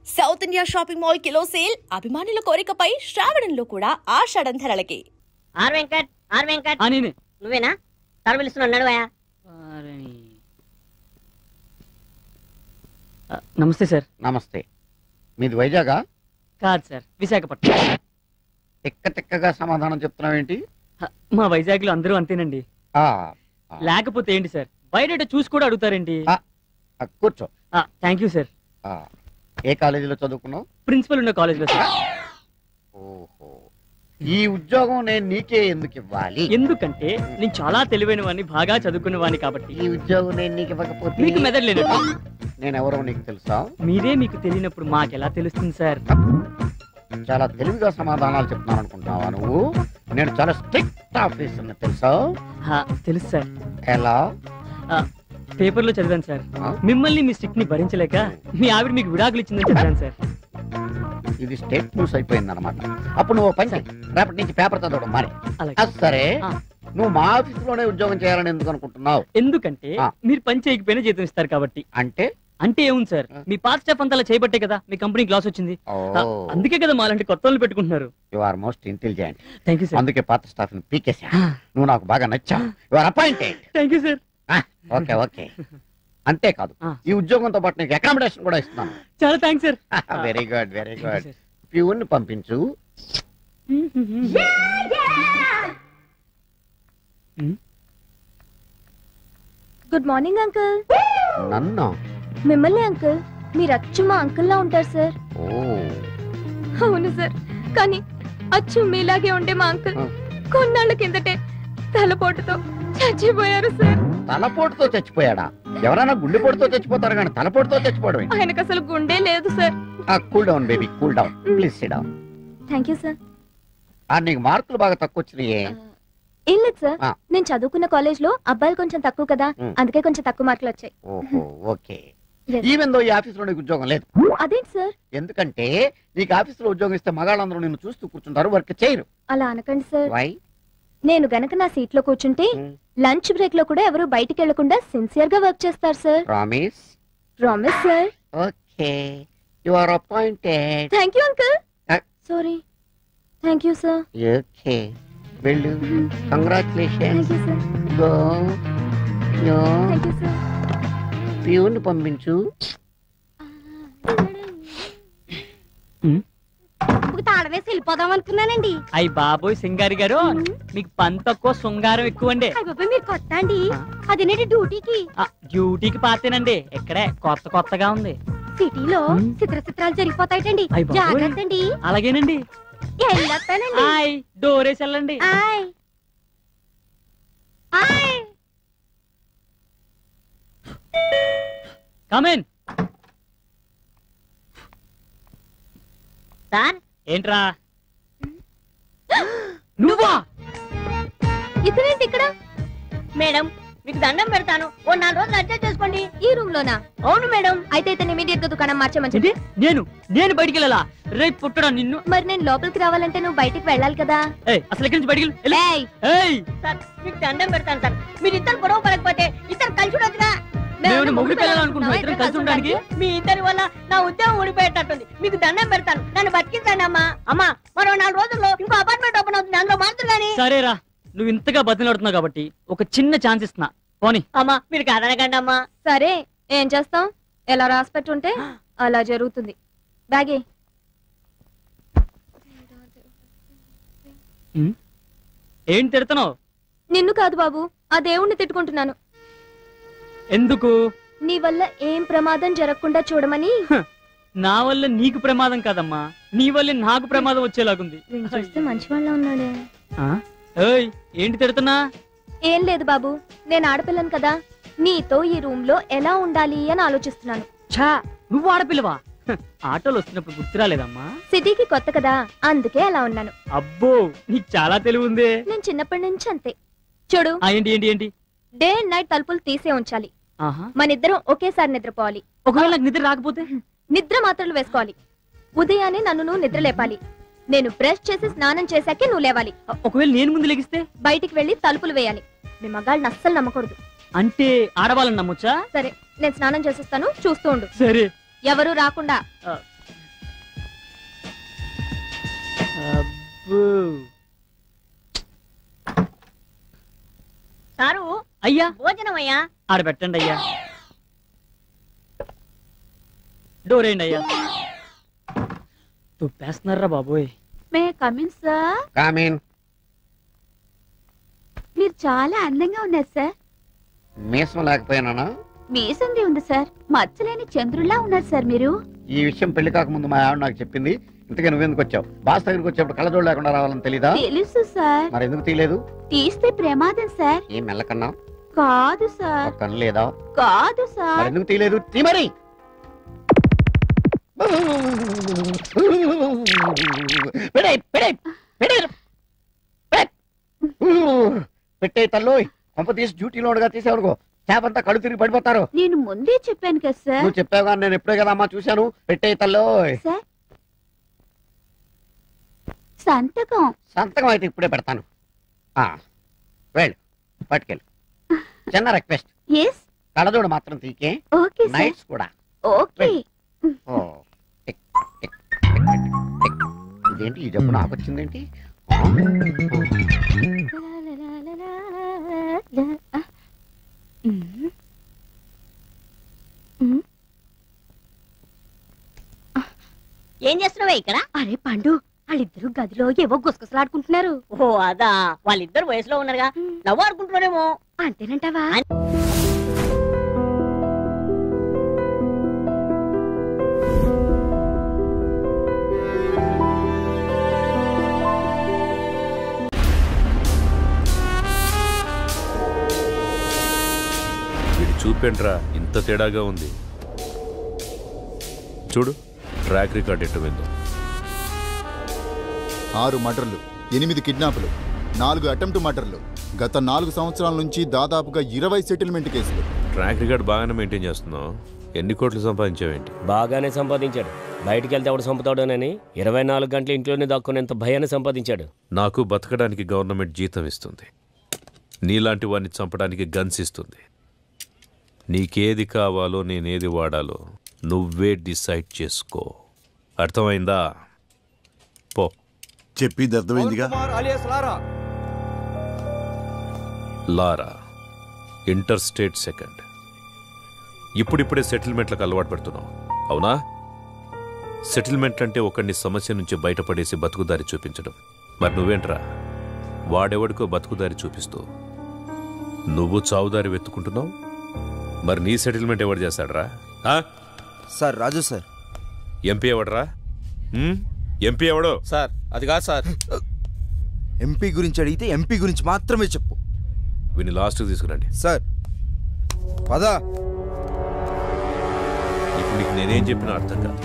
South India shopping mall kilo sale అభిమానుల కోరికపై శ్రావణంలో కూడా ఆషాఢం ధరలకి. Are Venkat నువ్వేనా? తల పిలుస్తున్నాడు, నడువయా. నమస్తే సార్. నమస్తే. మీది వైజాగా? కాదు సార్, విశాఖపట్నం. తిక్కగా సమాధానం చెప్తున్నావేంటి? మా వైజాగ్ లో అందరూ అంతేనండి. లేకపోతే ఏంటి సార్, బయట చూసి కూడా అడుగుతారేంటి? కూర్చో. Thank you sir. ఏ కాలేజీలో చదువుకున్నావు? ప్రిన్సిపల్ ఉన్న కాలేజీలో సార్. ఓహో, ఈ ఉద్యోగం నేను నీకే ఎందుకు ఇవ్వాలి? ఎందుకంటే నేను చాలా తెలివైన వాడిని, బాగా చదువుకున్న వాడిని కాబట్టి. ఈ ఉద్యోగం నేను నీకు ఇవ్వకపోతే మీకు మెదడలేదు. నేను ఎవరో నీకు తెలుసా? మీరే మీకు తెలియనప్పుడు మాకెలా తెలుస్తుంది సార్? చాలా తెలివిగా సమాధానాలు చెప్తున్నాను అనుకుంటున్నావా నువ్వు? నేను చాలా స్ట్రిక్ట్ ఆఫీసర్ని, తెలుసా? తెలుసు సార్. ఎలా? పేపర్లో చదివాను సార్. మిమ్మల్ని మీ స్టిక్ ని భరించలేక మీ ఆవిడ మీకు విడాకులు ఇచ్చిందని చదివాను సార్. ఇది స్టేట్ న్యూస్ అయిపోయింది అనమాట. అప్పుడు నువ్వు పని రేపటి నుంచి పేపర్ చదవడం మరి. సరే, నువ్వు మా ఆఫీస్ లోనే ఉద్యోగం చేయాలని ఎందుకు అనుకుంటున్నావు? ఎందుకంటే మీరు పని చేయకపోయినా జీతం ఇస్తారు కాబట్టి. అంటే ఏముంది సార్, మీ పాత స్టాఫ్ అంతా చేయబట్టే కదా మీ కంపెనీ గ్లాస్ వచ్చింది. అందుకే కదా మాలాంటి కొత్త వాళ్ళు పెట్టుకుంటున్నారు. You are most intelligent. Thank you sir. అందుకే పాత స్టాఫ్ ని పీకేసా. నువ్వు నాకు బాగా నచ్చావు. You are appointed. Thank you sir. Okay okay. అంతేకాదు, ఈ ఉద్యోగంతో పాటు నీకు అకామిడేషన్ కూడా ఇస్తున్నాను. చాలా thanks sir. Very good very good. Peon ని పంపించు. Good morning uncle. నన్ను? మిమ్మల్ని అంకుల్. మీరు అచ్చు మా అంకుల్ లా ఉంటారు సార్. అవును సార్, కానీ అచ్చు మీలాగే ఉండే మా అంకుల్ కొన్నాళ్ళ కిందటే తలపోటుతో చచ్చిపోయారు సార్. తలపోటుతో చచ్చిపోయాడా? ఎవరైనా గుండెపోటుతో చచ్చిపోతారు కానీ తలపోటుతో చచ్చిపోవడం? ఆయనకు అసలు గుండె లేదు sir. Cool down baby, cool down. Please SIT down. Thank you sir. నీకు మార్కులు బాగా తక్కువ వచ్చినాయే? ఏం లేదు సార్, నేను చదువుకున్న కాలేజ్ లో అబ్బాయిలు కొంచెం తక్కువ కదా, అందుకే కొంచెం తక్కువ మార్కులు వచ్చాయి. ఓహో ఓకే. ఈవెన్ దో ఈ ఆఫీస్ లో నీకు ఉద్యోగం లేదు. అదేంటి సార్? ఎందుకంటే నీకు ఆఫీస్ లో ఉద్యోగం ఇస్తే మగాళ్ళందరూ నిన్ను చూస్తూ కూర్చుంటారు, వర్క్ చేయరు. అలా అనకండి సార్. వై? నేను గనక నా సీట్ లో కూర్చుంటే లంచ్ బ్రేక్ లో కూడా ఎవరు బయటికి వెళ్లకుండా సిన్సియర్ గా వర్క్ చేస్తారు sir. Promise? Promise sir. Okay, you are appointed. Thank you uncle. Sorry. Thank you sir. Okay, వెళ్ళు. Congratulations. Thank you sir. Go. Thank you sir. Peon పంపించు. తాళవేసి వెళ్ళిపోదాం అనుకున్నానండి. అయ్యి బాబోయ్ సింగారి గారు, మీకు పని తక్కువ శృంగారం ఎక్కువ అండి. మీరు కొత్త అండి? అదేనండి డ్యూటీకి. డ్యూటీకి పాతేనండి, ఇక్కడే కొత్తగా ఉంది. సిటీలో చిత్రాలు జరిగిపోతాయండి, జాగ్రత్త అండి. అలాగేనండి. డోరేసి వెళ్ళండి. కమేన్. సార్ ఏంట్రా? నువ్వా? ఇతనేంటి ఇక్కడ? మేడం, మీకు దండం పెడతాను, ఓ 4 రోజులు అడ్జస్ట్ చేసుకోండి. ఈ రూమ్ లోనా? అవును మేడం. అయితే ఇతను ఇమీడియట్ గా దుకాణం మార్చమని. నేను బయటికి వెళ్ళాలా? రేపు పుట్టడా నిన్ను? మరి నేను లోపలికి రావాలంటే నువ్వు బయటికి వెళ్ళాలి కదా. అసలు ఎక్కడి నుంచి బయటికి సార్ మీకు దండం పెడతాను సార్, మీరు ఇద్దరు గొడవ పడకపోతే ఇద్దరు కలిసి ఉండొచ్చుగా. కలిసి ఉండడానికి మీ ఇద్దరి వల్ల నా ఉద్యోగం ఊడిపోయేటట్టుంది. మీకు దండం పెడతాను, నన్ను బతికించండి అమ్మా. అమ్మా, మరో 4 రోజుల్లో ఇంకో అపార్ట్మెంట్ ఓపెన్ అవుతుంది, అందులో మారుతున్నాను. సరేరా, నువ్వు ఇంతగా బతిలాడుతున్నావు కాబట్టి ఒక చిన్న ఛాన్స్ ఇస్తున్నా, పోనీ. అమ్మా మీరు కాదనకండి అమ్మా. సరే, ఏం చేస్తాం? ఎలా రాసి పెట్టుంటే అలా జరుగుతుంది. బ్యాగే. ఏం తిడుతున్నావు? నిన్ను కాదు బాబు, ఆ దేవుణ్ణి తిట్టుకుంటున్నాను. ఎందుకు? నీ వల్ల ఏం ప్రమాదం జరగకుండా చూడమని. నా వల్ల నీకు ప్రమాదం కాదమ్మా, నీ వల్ల నాకు ప్రమాదం వచ్చేలాగుంది. చూస్తే మంచి వాళ్ళ ఉన్నాడే. ఏంటి తిడుతున్నా? ఏం లేదు బాబు, నేను ఆడపిల్లను కదా, నీతో ఈ రూమ్ లో ఎలా ఉండాలి అని ఆలోచిస్తున్నాను. ఛా, నువ్వు ఆడపిల్లవా? ఆటోలు వస్తున్నప్పుడు గుర్తు రాలేదమ్మా? సిటీకి కొత్త కదా, అందుకే అలా ఉన్నాను. అబ్బో, నీకు చాలా తెలివి ఉంది. నేను చిన్నప్పటి నుంచి అంతే. చూడు. ఏంటి ఏంటి ఏంటి? డే అండ్ నైట్ తలుపులు తీసే ఉంచాలి. ఆహా. మనిద్దరం ఒకేసారి నిద్రపోవాలి. ఒకవేళ నాకు నిద్ర రాకపోతే? నిద్ర మాత్రలు వేసుకోవాలి. ఉదయాన్నే నన్ను నువ్వు నిద్ర లేపాలి. నేను బ్రష్ చేసి స్నానం చేశాకే నువ్వు లేవాలి. ఒకవేళ నేను ముందు లెగిస్తే? బయటికి వెళ్లి తలుపులు వేయాలి. మీ మగాళ్ళని అస్సలు నమ్మకూడదు. అంటే ఆడవాళ్ళని నమ్మొచ్చా? సరే, నేను స్నానం చేసిస్తాను, చూస్తూ ఉండు. సరే. ఎవరు రాకుండా. సారు అయ్యా భోజనం అయ్యా. ఆడ పెట్టండి అయ్యా. డోర్ వేయండి అయ్యా. తుప్పేస్తున్నారా బాబోయ్. May come in sir. కామీన్. మీరు చాలా అందంగా ఉన్నారు సార్. మీసం లేకపోయినా మీసంది ఉంది సార్. మచ్చలేని చంద్రుల్లా ఉన్నారు సార్ మీరు. ఈ విషయం పెళ్లి కాకముందు మా ఆవిడ నాకు చెప్పింది. ఇంతకీ నువ్వెందుకు వచ్చావు? బాస్ దగ్గరికి వచ్చేప్పుడు కళ్ళజోడు లేకుండా రావాలని తెలీదా? తెలుసు సార్. మరి ఎందుకు తీయలేదు? తీస్తే ప్రమాదం సార్. ఏం మెల్లకన్నా? కాదు సార్. కన్ను లేదా? కాదు సార్. మరి ఎందుకు తీయలేదు? తీ మరి. పెట్టే తల్లోయ్. కొంప తీసి డ్యూటీలో ఉండగా తీసేవనుకో చేపంతా కళ్ళు తిరిగి పడిపోతారు. నేను ముందే చెప్పాను కదా సార్. నువ్వు చెప్పావు కానీ నేను ఎప్పుడే కదా అమ్మా చూశాను. పెట్టే తల్లోయ్. సార్ సంతకం. సంతకం అయితే ఇప్పుడే పెడతాను. వెళ్ళు పట్టుకెళ్ళు. చిన్న రిక్వెస్ట్, ఎస్ కళ్ళజోడు మాత్రం తీకే. Okay sir. నైట్స్ కూడా. Okay. Oh, tick, tick, tick, tick. ఇదేంటి ఈ జబ్బు నాకు వచ్చిందేంటి? ఏం చేస్తున్నావే ఇక్కడ? అరే పండు, వాళ్ళిద్దరు గదిలో ఏవో గుసగుసలాడుకుంటున్నారు. ఓ అదా, వాళ్ళిద్దరు వయసులో ఉన్నారుగా, నవ్వు ఆడుకుంటున్నారేమో. అంతేనంటావా? చూపేంట్రా ఇంత తేడాగా ఉంది. చూడు ట్రాక్ రికార్డ్ ఎట్టువైందో. 6 మర్డర్లు, 8 కిడ్నాపులు, 4 అటెంప్ట్ మర్డర్లు, గత 4 సంవత్సరాల నుంచి దాదాపుగా 20 సెటిల్మెంట్ కేసులు. ట్రాక్ రికార్డ్ బాగానే మెయింటైన్ చేస్తున్నావు. ఎన్ని కోట్లు సంపాదించావేంటి? బాగానే సంపాదించాడు. బయటికి వెళ్తే ఎవడు చంపుతాడోనని 24 గంటలు ఇంట్లోనే దాక్కునేంత భయాన్ని సంపాదించాడు. నాకు బతకడానికి గవర్నమెంట్ జీతం ఇస్తుంది. నీలాంటి వాడిని చంపడానికి గన్స్ ఇస్తుంది. నీకేది కావాలో నేనేది వాడాలో నువ్వే డిసైడ్ చేసుకో. అర్థమైందా? పో. చెప్పేది అర్థమైందిగా. లారా ఇంటర్ స్టేట్ సెకండ్. ఇప్పుడిప్పుడే సెటిల్మెంట్లకు అలవాటు పెడుతున్నావు అవునా? సెటిల్మెంట్ అంటే ఒకడిని సమస్య నుంచి బయటపడేసి బతుకుదారి చూపించడం. మరి నువ్వేంట్రా వాడెవడికో బతుకుదారి చూపిస్తూ నువ్వు చావుదారి వెతుకుంటున్నావు. మరి నీ సెటిల్మెంట్ ఎవడు చేస్తాడరా? సార్ రాజు సార్. ఎంపీ ఎవడరా? ఎంపీ ఎవడో? సార్ అది కాదు సార్. ఎంపీ గురించి అడిగితే ఎంపీ గురించి మాత్రమే చెప్పు. వీని లాస్ట్కి తీసుకురండి. సార్ పదా. ఇప్పుడు నీకు నేనేం చెప్పినా అర్థం కాదు.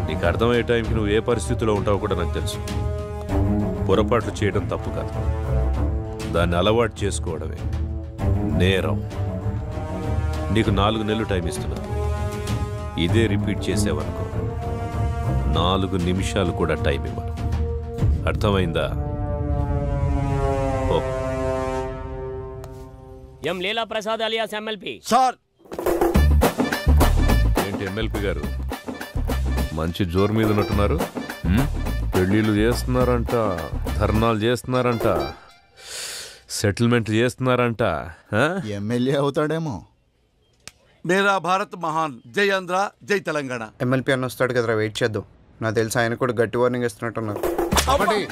నీకు అర్థమయ్యే టైంకి నువ్వు ఏ పరిస్థితిలో ఉంటావో కూడా నాకు తెలుసు. పొరపాట్లు చేయడం తప్పు కాదు, దాన్ని అలవాటు చేసుకోవడమే నేరం. నీకు 4 నెలలు టైం ఇస్తున్నా. ఇదే రిపీట్ చేసేవనుకో 4 నిమిషాలు కూడా టైం ఇవ్వను. అర్థమైందా? ఓ. ఎం లీలా ప్రసాద్ అలియాస్ ఎమ్మెల్పీ. సార్ ఏంటి ఎమ్మెల్పీ గారు మంచి జోరు మీద ఉన్నట్టున్నారు? పెళ్ళిళ్ళు చేస్తున్నారంట, ధర్నాలు చేస్తున్నారంట, సెటిల్మెంట్ చేస్తున్నారంట. ఎమ్మెల్యే అవుతాడేమో. మేరా భారత్ మహాన్. జై ఆంధ్ర, జై తెలంగాణ. ఎమ్మెల్పీ అన్న వస్తాడు కదరా, వెయిట్ చేద్దాం. నాకు తెలిసి ఆయన కూడా గట్టి వార్నింగ్ ఇస్తున్నట్టున్నారు. 1,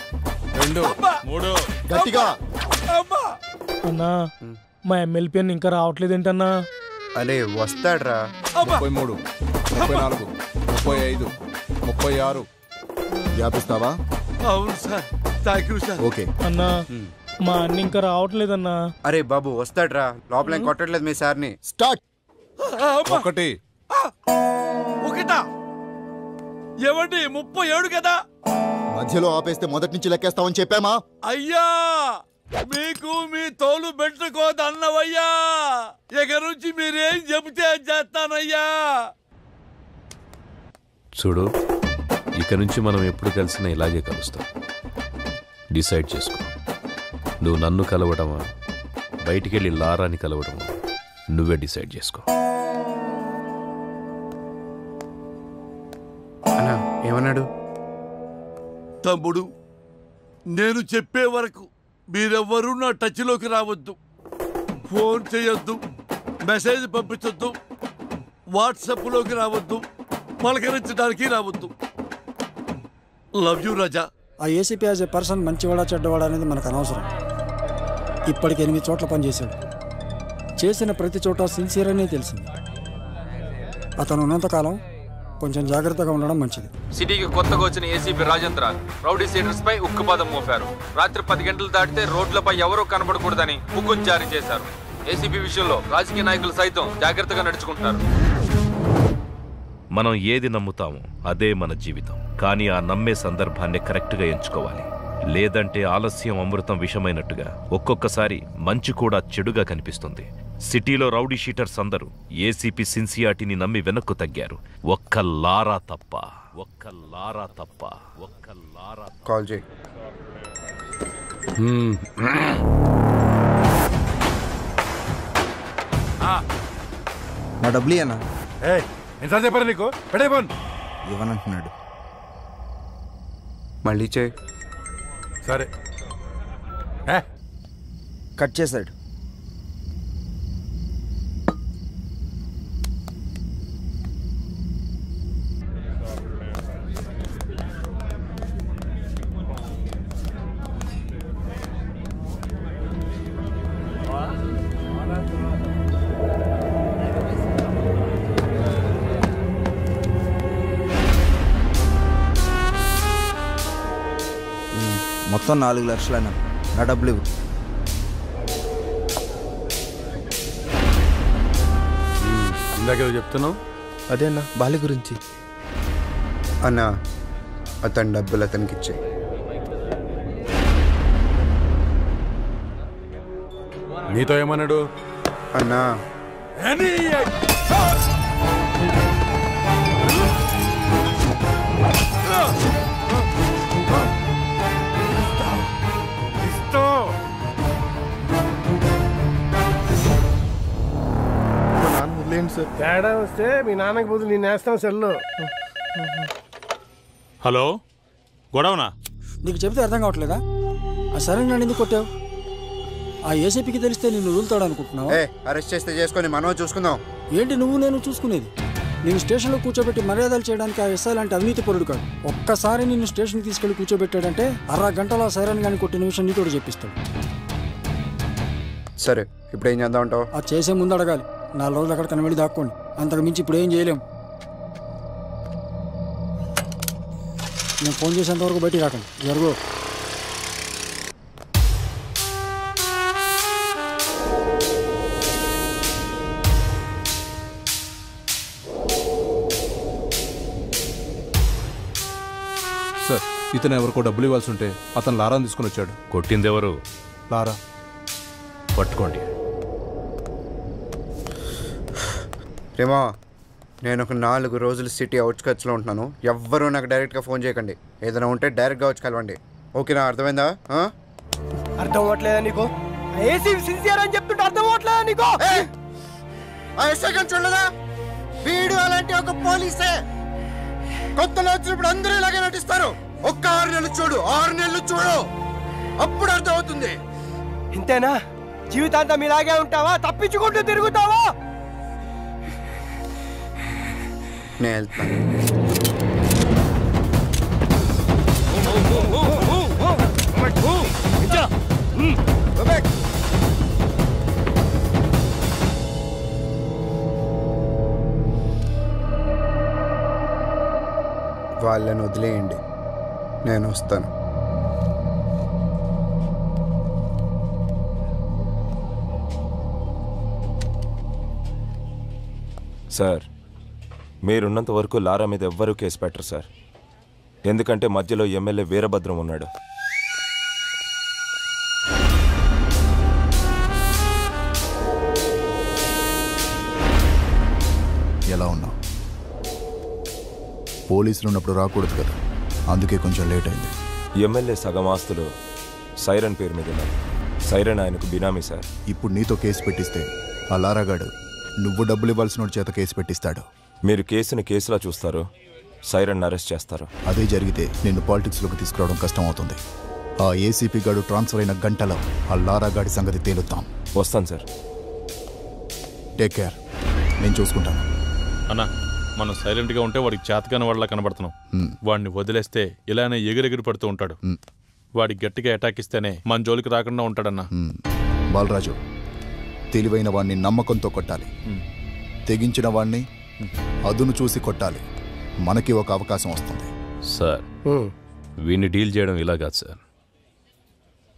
2, 3 గట్టిగా. అన్నా మా ఎమ్మెల్పీ అని ఇంకా రావట్లేదేంటన్నా? అరే వస్తాడ్రా. 33, 34, 35, 36. వ్యాపిస్తావా? అవును sir. Thank you sir. Okay అన్నా మా అన్న ఇంకా రావట్లేదన్నా. అరే బాబు వస్తాడ్రా, లోపల ఏం కొట్టట్లేదు మీ సార్ని. స్టార్ట్. 1. ఒకటా? ఏమండి 37 కదా? మధ్యలో ఆపేస్తే మొదటి నుంచి లెక్కేస్తామని చెప్పామా? అయ్యా మీకు మీ తోలు పెట్టుకోదన్నవయ్యా. ఇక నుంచి మీరేం చెబితే చేస్తానయ్యా. చూడు, ఇక నుంచి మనం ఎప్పుడు కలిసినా ఇలాగే కలుస్తాం. డిసైడ్ చేసుకో. నువ్వు నన్ను కలవడమా, బయటికెళ్ళి లారాని కలవడమా, నువ్వే డిసైడ్ చేసుకో. అన్నా ఏమన్నాడు? తమ్ముడు నేను చెప్పే వరకు మీరెవ్వరూ నా టచ్లోకి రావద్దు. ఫోన్ చేయొద్దు, మెసేజ్ పంపించొద్దు, వాట్సాప్లోకి రావద్దు, పలకరించడానికి రావద్దు. లవ్ యూ రాజా. ఆ ఏసీపీ యాజ్ ఏ పర్సన్ మంచివాడా చెడ్డవాడా అనేది మనకు అనవసరం. ఇప్పటికి 8 చోట్ల పనిచేశాడు. చేసిన ప్రతి చోట సిన్సియర్ అనే తెలిసింది. అతను ఉన్నంతకాలం కొంచెం జాగ్రత్తగా ఉండడం మంచిది. సిటీకి కొత్తగా వచ్చిన ఏసీపీ రాజేంద్ర రౌడీ సీడర్స్ పై ఉక్కుపాదం మోపారు. రాత్రి 10 గంటలు దాటితే రోడ్లపై ఎవరూ కనబడకూడదని హుకుం జారీ చేశారు. ఏసీపీ విషయంలో రాజకీయ నాయకులు సైతం జాగ్రత్తగా నడుచుకుంటారు. మనం ఏది నమ్ముతామో అదే మన జీవితం. కానీ ఆ నమ్మే సందర్భాన్ని కరెక్ట్గా ఎంచుకోవాలి. లేదంటే ఆలస్యం అమృతం విషమైనట్టుగా ఒక్కొక్కసారి మంచి కూడా చెడుగా కనిపిస్తుంది. సిటీలో రౌడీ షీటర్స్ అందరూ ఏసీపీ సిన్సియారిటీని నమ్మి వెనక్కు తగ్గారు. ఒక్క లారా తప్ప. కాల్ చేయి. నా డబ్బులు అన్నా ఎంత చెప్పారు నీకు? పెడే ఫోన్ ఇవ్వనంటున్నాడు. మళ్ళీ చేయి. సరే కట్ చేశాడు. మొత్తం 4 లక్షలన్నా. నా డబ్బులు ఇవ్వు. ఇందాక చెప్తున్నావు అదే అన్న బాలి గురించి. అన్నా అతని డబ్బులు అతనికి ఇచ్చే. నీతో ఏమన్నాడు? అన్నా తేడా వస్తే మీ నాన్నకి బదులు నేను వేస్తాం సెల్లు. హలో, గొడవనా? నీకు చెబితే అర్థం కావట్లేదా? ఆ సరే నన్ను ఎందుకు కొట్టావు? ఆ ఏసీపీకి తెలిస్తే నిన్ను వదులుతాడు అనుకుంటున్నావు? అరెస్ట్ చేస్తే చేసుకొని మనం చూసుకుందాం. ఏంటి నువ్వు నేను చూసుకునేది? నేను స్టేషన్లో కూర్చోబెట్టి మర్యాదలు చేయడానికి ఆ ఎస్ఐ లాంటి అవినీతి పరుడు కాదు. ఒక్కసారి నిన్ను స్టేషన్కి తీసుకెళ్లి కూర్చోబెట్టాడంటే 1/2 గంటలో సైరన్ గాని కొట్టిన విషయం నీతో చెప్పిస్తాడు. సరే, ఇప్పుడు ఏం చేద్దాం అంటావు? అది చేసే ముందు అడగాలి. 4 రోజులు అక్కడ కనబడి దాక్కోండి. అంతకు మించి ఇప్పుడు ఏం చేయలేం. నేను ఫోన్ చేసేంత వరకు బయటికి రాకండి. జరుగు. సార్, ఇతను ఎవరికో డబ్బులు ఇవ్వాల్సి ఉంటే అతను లారాని తీసుకుని వచ్చాడు. కొట్టింది ఎవరు? లారా. పట్టుకోండి. రేమా, నేను ఒక 4 రోజులు సిటీ అవుట్స్కట్స్లో ఉంటున్నాను. ఎవ్వరూ నాకు డైరెక్ట్గా ఫోన్ చేయకండి. ఏదైనా ఉంటే డైరెక్ట్గా వచ్చి కలవండి. ఓకేనా? అర్థమైందా? అర్థం అవ్వట్లేదా నీకు? ఏసీ సిన్సియర్ అని చెప్తుంటే అర్థం అవ్వట్లేదా నీకు? చూడలేదా? వీడు అలాంటి ఒక పోలీసే. కొత్తలో వచ్చినప్పుడు అందరూ ఇలాగే నటిస్తారు. ఒక్క 6 నెలలు చూడు, 6 నెలలు చూడు, అప్పుడు అర్థం అవుతుంది. ఇంతేనా? జీవితాంతం ఇలాగే ఉంటావా? తప్పించుకుంటూ తిరుగుతావా? నేను వెళ్తాను. వాళ్ళని వదిలేయండి, నేను వస్తాను. సార్, మీరున్నంత వరకు లారా మీద ఎవ్వరూ కేసు పెట్టరు సార్. ఎందుకంటే మధ్యలో ఎమ్మెల్యే వీరభద్రం ఉన్నాడు. ఎలా ఉన్నావు? పోలీసులు ఉన్నప్పుడు రాకూడదు కదా, అందుకే కొంచెం లేట్ అయింది. ఎమ్మెల్యే సగం ఆస్తులు సైరన్ పేరు మీద ఉన్నాయి. సైరన్ ఆయనకు బినామీ సార్. ఇప్పుడు నీతో కేసు పెట్టిస్తే ఆ లారాగాడు నువ్వు డబ్బులు ఇవ్వాల్సిన చేత కేసు పెట్టిస్తాడు. మీరు కేసుని కేసులా చూస్తారు, సైరన్ అరెస్ట్ చేస్తారు. అదే జరిగితే నిన్ను పాలిటిక్స్లోకి తీసుకురావడం కష్టం అవుతుంది. ఆ ఏసీపీ గాడు ట్రాన్స్ఫర్ అయిన గంటలో ఆ లారా గాడి సంగతి తేలుతాం. వస్తాను సార్. టేక్ కేర్, నేను చూసుకుంటాను. అన్నా, మనం సైలెంట్గా ఉంటే వాడికి చేతకాని వాళ్ళ కనబడుతున్నాం. వాడిని వదిలేస్తే ఇలానే ఎగిరెగిరి పడుతూ ఉంటాడు. వాడికి గట్టిగా అటాక్ ఇస్తేనే మన జోలికి రాకుండా ఉంటాడన్నా. బాలరాజు, తెలివైన వాడిని నమ్మకంతో కొట్టాలి, తెగించిన వాడిని అదును చూసి కొట్టాలి. మనకి ఒక అవకాశం వస్తుంది. సార్, వీడిని డీల్ చేయడం ఇలా కాదు సార్,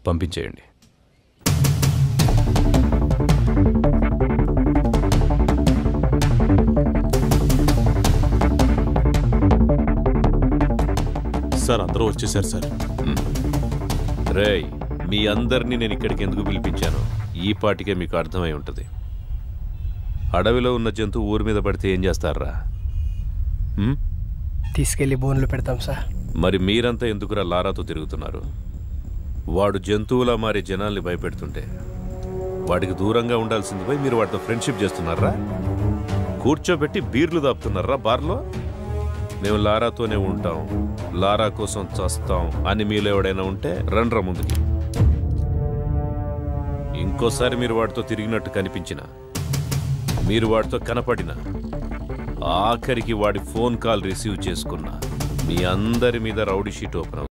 పంపించేయండి. సార్, అందరూ వచ్చేసారు సార్. రేయ్, మీ అందరినీ నేను ఇక్కడికి ఎందుకు పిలిపించాను ఈ పాటికే మీకు అర్థమై ఉంటుంది. అడవిలో ఉన్న జంతువు ఊరి మీద పడితే ఏం చేస్తారా? తీసుకెళ్లి బోన్లు పెడతాం సార్. మరి మీరంతా ఎందుకురా లారాతో తిరుగుతున్నారు? వాడు జంతువులా మారి జనాల్ని భయపెడుతుంటే వాడికి దూరంగా ఉండాల్సింది పోయి మీరు వాడితో ఫ్రెండ్షిప్ చేస్తున్నారా? కూర్చోబెట్టి బీర్లు దాపుతున్నారా బార్లో? మేము లారాతోనే ఉంటాం, లారా కోసం చస్తాం అని మీలో ఎవడైనా ఉంటే రండ్రా ముందుకి. ఇంకోసారి మీరు వాడితో తిరిగినట్టు కనిపించినా, మీరు వాడితో కనపడినా, ఆఖరికి వాడి ఫోన్ కాల్ రిసీవ్ చేసుకున్నా మీ అందరి మీద రౌడీ షీట్ ఓపెన్ అవుతుంది.